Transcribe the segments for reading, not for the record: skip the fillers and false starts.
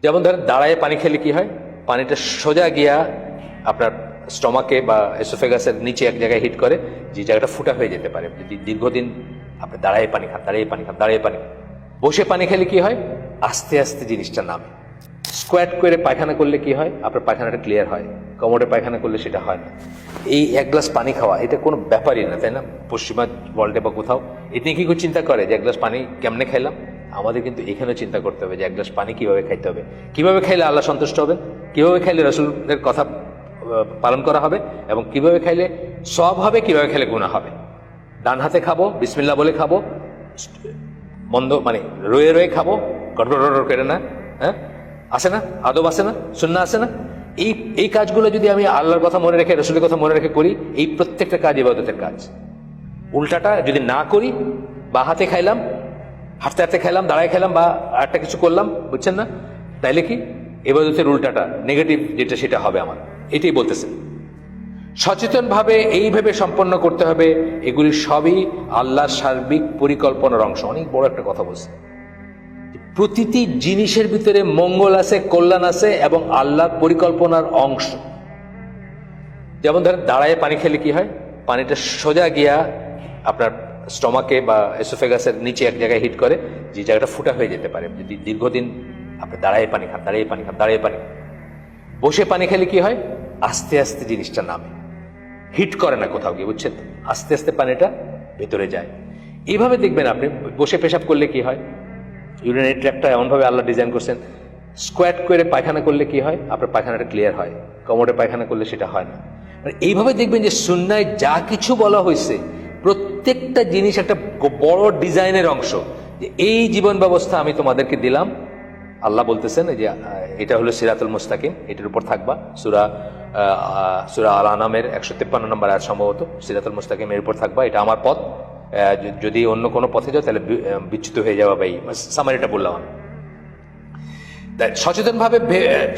যেমন ধরেন দাঁড়ায় পানি খেলে কি হয়, পানিটা সোজা গিয়া আপনার স্টমাকে বা এসোফেগাসের নিচে এক জায়গায় হিট করে, যে জায়গাটা ফুটা হয়ে যেতে পারে যদি দীর্ঘদিন আপনি দাঁড়ায় পানি খান। বসে পানি খেলে কি হয়, আস্তে আস্তে জিনিসটা নামে। স্কোয়াট করে পায়খানা করলে কি হয়, আপনার পায়খানাটা ক্লিয়ার হয়। কোমরে পায়খানা করলে সেটা হয় না। এই এক গ্লাস পানি খাওয়া এটা কোনো ব্যাপারই না, তাই না? পশ্চিমা ওয়ার্ল্ডে বা কোথাও এটা নিয়ে কি কেউ চিন্তা করে যে এক গ্লাস পানি কেমনে খাইলাম? আমাদের কিন্তু এখানেও চিন্তা করতে হবে যে এক গ্লাস পানি কিভাবে খাইতে হবে, কিভাবে খাইলে আল্লাহ সন্তুষ্ট হবেন, কিভাবে খাইলে রাসূলের কথা পালন করা হবে, এবং কিভাবে খাইলে সওয়াব হবে, কিভাবে খেলে গুনাহ হবে। ডান হাতে খাবো, বিসমিল্লাহ বলে খাবো, মন্দ মানে রয়ে রয়ে খাবো, গড়গড় করে না, হ্যাঁ আসে না, আদব আসে না, সুন্নাহ আসে না। এই কাজগুলো যদি আমি আল্লাহর কথা মনে রেখে, রাসূলের কথা মনে রেখে করি, এই প্রত্যেকটা কাজ ইবাদতের কাজ। উল্টাটা যদি না করি, বা হাতে খাইলাম, হাঁটতে হাঁটতে খাইলাম, দাঁড়ায় খাইলাম, বা একটা কিছু করলাম, বুঝছেন না, তাইলে কি ইবাদতের উল্টাটা নেগেটিভ যেটা সেটা হবে আমার। এটাই বলতেছেন সচেতনভাবে এইভাবে সম্পন্ন করতে হবে। এগুলি সবই আল্লাহর সার্বিক পরিকল্পনার অংশ। অনেক বড় একটা কথা বলছে, প্রতিটি জিনিসের ভিতরে মঙ্গল আছে, কল্যাণ আছে, এবং আল্লাহর পরিকল্পনার অংশ। যেমন ধরেন দাঁড়ায় পানি খেলে কি হয়, পানিটা সোজা গিয়া আপনার স্টমাকে বা এসোফেগাসের নিচে এক জায়গায় হিট করে, যে জায়গাটা ফুটা হয়ে যেতে পারে যদি দীর্ঘদিন আপনি দাঁড়ায় পানি খান। বসে পানি খেলে কি হয়, আস্তে আস্তে জিনিসটা নামে, হিট করে না কোথাও গিয়ে, বুঝছেন? আস্তে আস্তে পানিটা ভেতরে যায়। এইভাবে দেখবেন আপনি বসে পেশাব করলে কি হয়, ইউরিনারি ট্র্যাক্টটা এমনভাবে আল্লাহ ডিজাইন করছেন, স্কোয়াট করে পায়খানা করলে কি হয়, আপনার পায়খানাটা ক্লিয়ার হয়। কোমরে পায়খানা করলে সেটা হয় না। মানে এইভাবে দেখবেন যে সুন্নায় যা কিছু বলা হয়েছে, প্রত্যেকটা জিনিস একটা বড় ডিজাইনের অংশ, যে এই জীবন ব্যবস্থা আমি তোমাদেরকে দিলাম। আল্লাহ বলতেছেন যে এটা হলো সিরাতুল মুস্তাকিম, এটার উপর থাকবা। সূরা আল আনামের 153 নম্বর আয়াত সম্ভবত, সিরাতুল মুস্তাকিম এর উপর থাকবা, এটা আমার পথ, যদি অন্য কোনো পথে যাও তাহলে বিচ্যুত হয়ে যাওয়া। ভাই সামারিটা বললাম আমি। সচেতনভাবে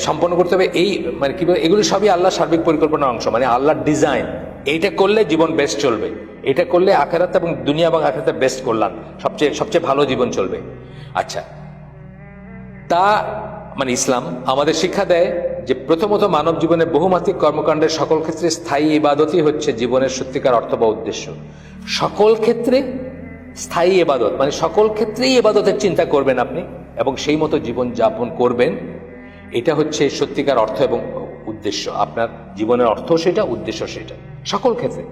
সম্পন্ন করতে হবে। এই মানে কি, এগুলো সবই আল্লাহর সার্বিক পরিকল্পনার অংশ, মানে আল্লাহর ডিজাইন। এইটা করলে জীবন বেস্ট চলবে, এটা করলে আখিরাত এবং দুনিয়া এবং আখিরাতের বেস্ট কল্যাণ, সবচেয়ে ভালো জীবন চলবে। আচ্ছা, তা মানে ইসলাম আমাদের শিক্ষা দেয় যে প্রথমত মানব জীবনের বহুমাত্রিক কর্মকাণ্ডের সকল ক্ষেত্রে স্থায়ী ইবাদতই হচ্ছে জীবনের সত্যিকার অর্থ বা উদ্দেশ্য। সকল ক্ষেত্রে স্থায়ী ইবাদত মানে সকল ক্ষেত্রেই ইবাদতের চিন্তা করবেন আপনি, এবং সেই মতো জীবন যাপন করবেন। এটা হচ্ছে সত্যিকার অর্থ এবং উদ্দেশ্য। আপনার জীবনের অর্থ সেটা, উদ্দেশ্য সেটা, সকল ক্ষেত্রে।